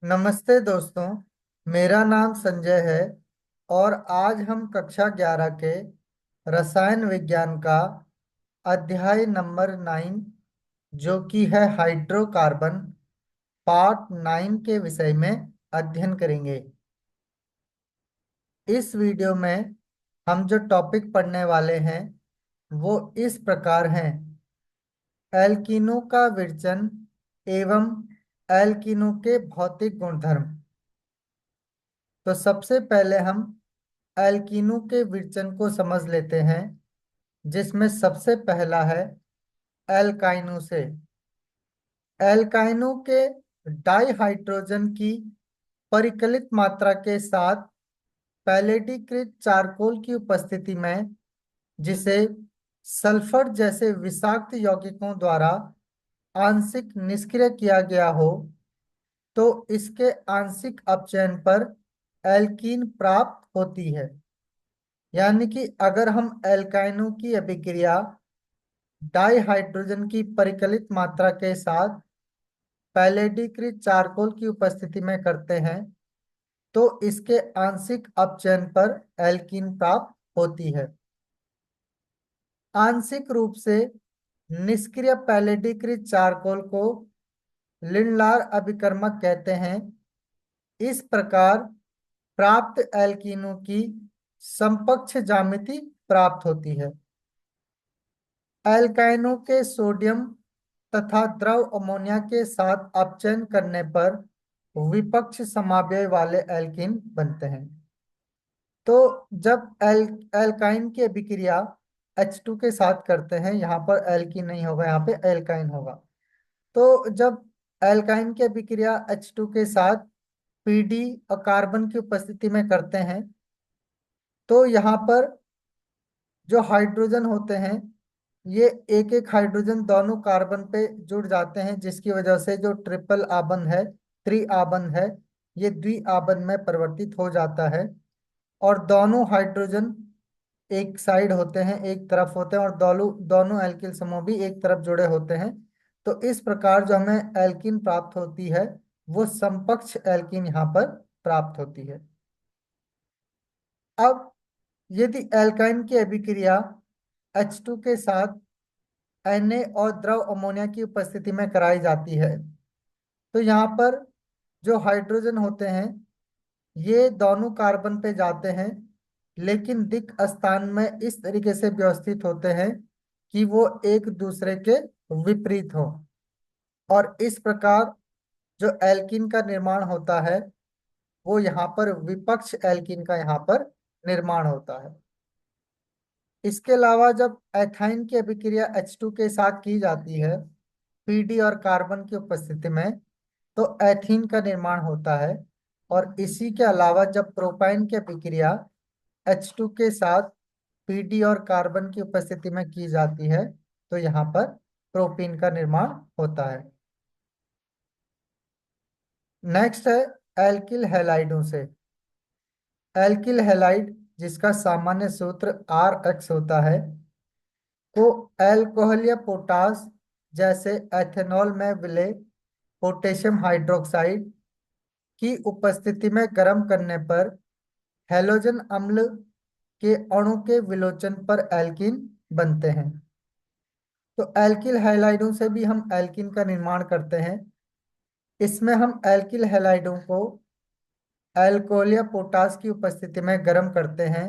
नमस्ते दोस्तों। मेरा नाम संजय है और आज हम कक्षा 11 के रसायन विज्ञान का अध्याय नंबर 9 जो कि है हाइड्रोकार्बन पार्ट 9 के विषय में अध्ययन करेंगे। इस वीडियो में हम जो टॉपिक पढ़ने वाले हैं वो इस प्रकार हैं: एल्कीनों का विरचन एवं एल्कीनों के भौतिक गुणधर्म। तो सबसे पहले हम एल्कीनों के विरचन को समझ लेते हैं, जिसमें सबसे पहला है एल्काइनों से। एल्काइनों के डाइहाइड्रोजन की परिकलित मात्रा के साथ पैलेडीकृत चारकोल की उपस्थिति में, जिसे सल्फर जैसे विषाक्त यौगिकों द्वारा आंशिक निष्क्रिय किया गया हो, तो इसके आंशिक अपचयन पर एल्कीन प्राप्त होती है। यानी कि अगर हम एल्काइनों की अभिक्रिया डाइहाइड्रोजन की परिकलित मात्रा के साथ पैलेडीकृत चारकोल की उपस्थिति में करते हैं, तो इसके आंशिक अपचयन पर एल्कीन प्राप्त होती है। आंशिक रूप से निष्क्रिय पैलेडीकृत चारकोल को लिंडलार अभिकर्मक कहते हैं। इस प्रकार प्राप्त एल्कीनों की समकक्ष ज्यामिति प्राप्त होती है। एल्काइनों के सोडियम तथा द्रव अमोनिया के साथ अपचयन करने पर विपक्ष समाव्यय वाले एल्कीन बनते हैं। तो जब एल्काइन की अभिक्रिया H2 के साथ करते हैं, यहाँ पर एल्कीन नहीं होगा, यहाँ पे एल्काइन होगा। तो जब एल्काइन की अभिक्रिया H2 के साथ पीडी और कार्बन की उपस्थिति में करते हैं, तो यहाँ पर जो हाइड्रोजन होते हैं, ये एक एक हाइड्रोजन दोनों कार्बन पे जुड़ जाते हैं, जिसकी वजह से जो ट्रिपल आबंध है, त्रि आबंध है, ये द्वि आबंध में परिवर्तित हो जाता है। और दोनों हाइड्रोजन एक साइड होते हैं, एक तरफ होते हैं, और दोनों दोनों एल्किल समूह भी एक तरफ जुड़े होते हैं। तो इस प्रकार जो हमें एल्कीन प्राप्त होती है, वो समपक्ष एल्कीन यहाँ पर प्राप्त होती है। अब यदि एल्काइन की अभिक्रिया H2 के साथ Na और द्रव अमोनिया की उपस्थिति में कराई जाती है, तो यहाँ पर जो हाइड्रोजन होते हैं, ये दोनों कार्बन पे जाते हैं, लेकिन दिक् स्थान में इस तरीके से व्यवस्थित होते हैं कि वो एक दूसरे के विपरीत हो। और इस प्रकार जो एल्कीन का निर्माण होता है, वो यहाँ पर विपक्ष एल्कीन का यहाँ पर निर्माण होता है। इसके अलावा जब एथाइन की अभिक्रिया H2 के साथ की जाती है पीडी और कार्बन की उपस्थिति में, तो एथीन का निर्माण होता है। और इसी के अलावा जब प्रोपाइन की अभिक्रिया H2 के साथ पीडी और कार्बन की उपस्थिति में की जाती है, तो यहाँ पर प्रोपीन का निर्माण होता है। नेक्स्ट है एल्किल हैलाइडों से। एल्किल हैलाइड, जिसका सामान्य सूत्र RX होता है, को अल्कोहल या पोटास जैसे एथेनॉल में विलय पोटेशियम हाइड्रोक्साइड की उपस्थिति में गर्म करने पर हैलोजन अम्ल के अणु के विलोचन पर एल्कीन बनते हैं। तो एल्किल हैलाइडों से भी हम एल्कीन का निर्माण करते हैं। इसमें हम एल्किल हैलाइडों को अल्कोहल या पोटास की उपस्थिति में गर्म करते हैं,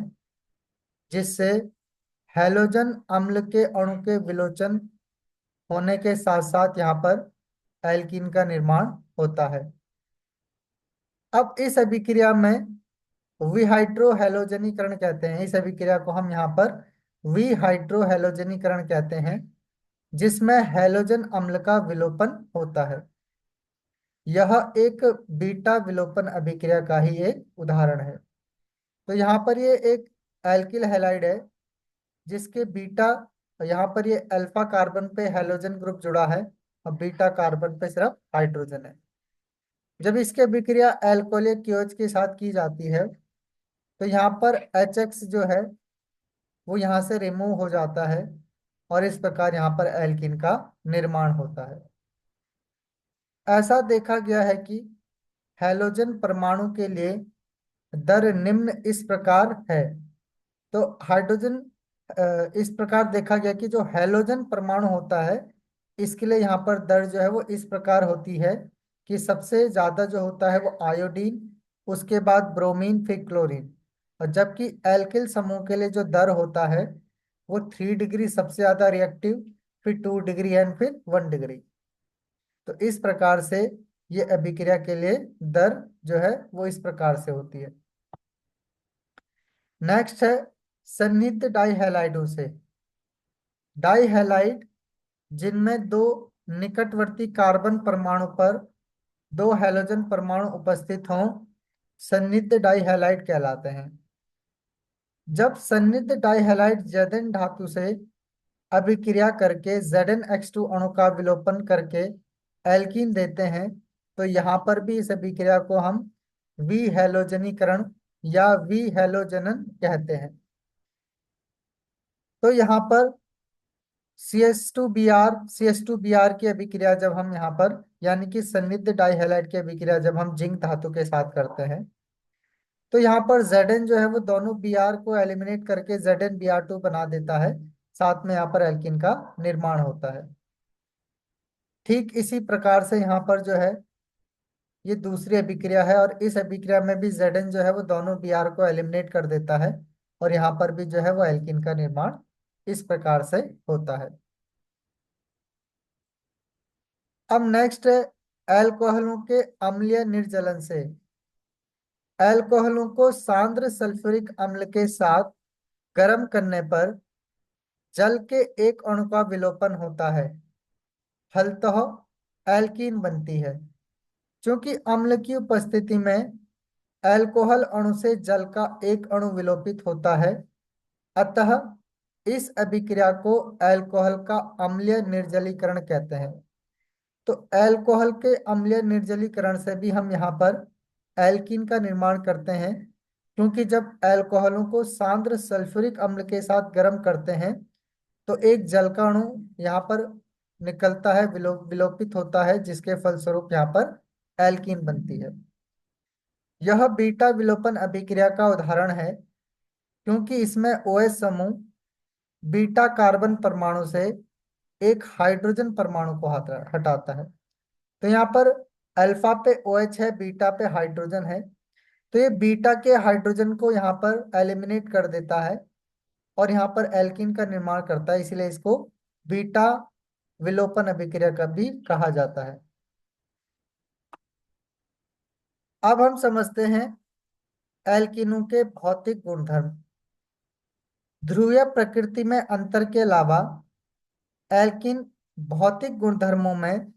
जिससे हैलोजन अम्ल के अणु के विलोचन होने के साथ साथ यहाँ पर एल्कीन का निर्माण होता है। अब इस अभिक्रिया में विहाइड्रोहैलोजनीकरण कहते हैं। इस अभिक्रिया को हम यहाँ पर विहाइड्रोहैलोजनीकरण कहते हैं, जिसमें हैलोजन अम्ल का विलोपन होता है। यह एक बीटा विलोपन अभिक्रिया का ही एक उदाहरण है। तो यहाँ पर ये एक एल्किल हैलाइड है, जिसके बीटा, यहाँ पर ये अल्फा कार्बन पे हैलोजन ग्रुप जुड़ा है और बीटा कार्बन पे सिर्फ हाइड्रोजन है। जब इसकी अभिक्रिया अल्कोहल क्योच के साथ की जाती है, तो यहाँ पर HX जो है वो यहाँ से रिमूव हो जाता है, और इस प्रकार यहाँ पर एल्कीन का निर्माण होता है। ऐसा देखा गया है कि हैलोजन परमाणु के लिए दर निम्न इस प्रकार है। तो हाइड्रोजन इस प्रकार देखा गया कि जो हैलोजन परमाणु होता है इसके लिए यहाँ पर दर जो है वो इस प्रकार होती है कि सबसे ज्यादा जो होता है वो आयोडीन, उसके बाद ब्रोमीन, फिर क्लोरीन। और जबकि एल्किल समूह के लिए जो दर होता है वो 3 डिग्री सबसे ज्यादा रिएक्टिव, फिर 2 डिग्री एंड फिर 1 डिग्री। तो इस प्रकार से ये अभिक्रिया के लिए दर जो है वो इस प्रकार से होती है। नेक्स्ट है सन्निहित डाइहैलाइडों से। डाइहैलाइड जिनमें दो निकटवर्ती कार्बन परमाणु पर दो हैलोजन परमाणु उपस्थित हों सन्निहित डाइहैलाइड कहलाते हैं। जब सन्निहित डाइहैलाइड Zn धातु से अभिक्रिया करके Zn अणु का विलोपन करके एल्कीन देते हैं तो यहाँ पर भी इस अभिक्रिया को हम विहैलोजनीकरण या विहैलोजनन कहते हैं। तो यहाँ पर C H two B R की अभिक्रिया जब हम यहाँ पर यानी कि सन्निहित डाइहैलाइड की अभिक्रिया जब हम जिंक धातु के साथ करते हैं तो यहाँ पर Zn जो है वो दोनों Br को एलिमिनेट करके ZnBr2 बना देता है। साथ में यहाँ पर एल्किन का निर्माण होता है। ठीक इसी प्रकार से यहाँ पर जो है ये दूसरी अभिक्रिया है और इस अभिक्रिया में भी Zn जो है वो दोनों Br को एलिमिनेट कर देता है और यहाँ पर भी जो है वो एल्किन का निर्माण इस प्रकार से होता है। अब नेक्स्ट है अल्कोहलों के अम्लीय निर्जलन से। अल्कोहलों को सांद्र सल्फ्यूरिक अम्ल के साथ गर्म करने पर जल के एक अणु का विलोपन होता है, फलतः एल्कीन बनती है। क्योंकि अम्ल की उपस्थिति में अल्कोहल अणु से जल का एक अणु विलोपित होता है, अतः इस अभिक्रिया को अल्कोहल का अम्लीय निर्जलीकरण कहते हैं। तो अल्कोहल के अम्लीय निर्जलीकरण से भी हम यहाँ पर एल्कीन का निर्माण करते हैं। क्योंकि जब अल्कोहलों को सांद्र सल्फ्यूरिक अम्ल के साथ गर्म करते हैं तो एक जल का अणु यहाँ पर निकलता है, विलोपित होता है, जिसके फलस्वरूप यहाँ पर एल्कीन बनती है। यह बीटा विलोपन अभिक्रिया का उदाहरण है क्योंकि इसमें OH समूह बीटा कार्बन परमाणु से एक हाइड्रोजन परमाणु को हटाता है। तो यहाँ पर अल्फा पे OH है, बीटा पे हाइड्रोजन है, तो ये बीटा के हाइड्रोजन को यहाँ पर एलिमिनेट कर देता है और यहाँ पर एल्कीन का निर्माण करता है, इसीलिए इसको बीटा विलोपन अभिक्रिया का भी कहा जाता है। अब हम समझते हैं एल्कीनों के भौतिक गुणधर्म। ध्रुवीय प्रकृति में अंतर के अलावा एल्कीन भौतिक गुणधर्मों में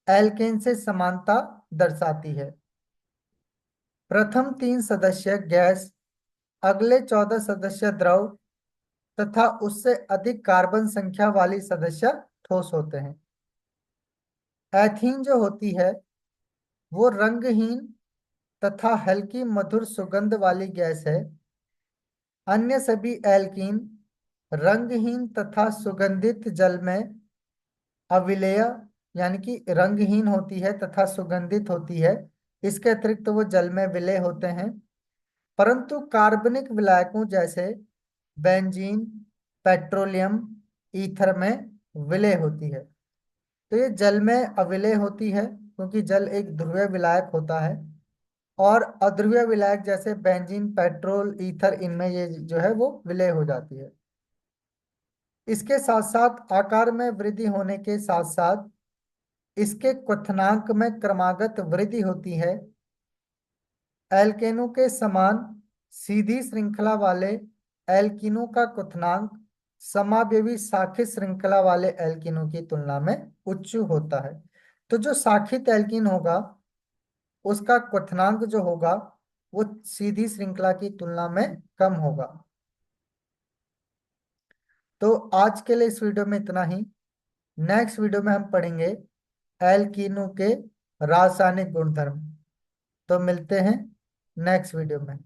एल्केन से समानता दर्शाती है। प्रथम 3 सदस्य गैस, अगले 14 सदस्य द्रव तथा उससे अधिक कार्बन संख्या वाली सदस्य ठोस होते हैं। एथीन जो होती है वो रंगहीन तथा हल्की मधुर सुगंध वाली गैस है। अन्य सभी एल्कीन रंगहीन तथा सुगंधित जल में अविलेय यानी कि रंगहीन होती है तथा सुगंधित होती है। इसके अतिरिक्त वो जल में विलेय होते हैं। परंतु कार्बनिक विलायकों जैसे बेंजीन, पेट्रोलियम, ईथर में विलेय होती है। तो ये जल में अविलेय होती है क्योंकि जल एक ध्रुवीय विलायक होता है और अध्रुवीय विलायक जैसे बेंजीन, पेट्रोल, ईथर इनमें ये जो है वो विलेय हो जाती है। इसके साथ साथ आकार में वृद्धि होने के साथ साथ इसके क्वथनांक में क्रमागत वृद्धि होती है। एल्केनों के समान सीधी श्रृंखला वाले एल्कीनों का क्वथनांक समावयवी शाखित श्रृंखला वाले एल्कीनों की तुलना में उच्च होता है। तो जो शाखित एल्कीन होगा उसका क्वथनांक जो होगा वो सीधी श्रृंखला की तुलना में कम होगा। तो आज के लिए इस वीडियो में इतना ही। नेक्स्ट वीडियो में हम पढ़ेंगे एल्कीनों के रासायनिक गुणधर्म। तो मिलते हैं नेक्स्ट वीडियो में।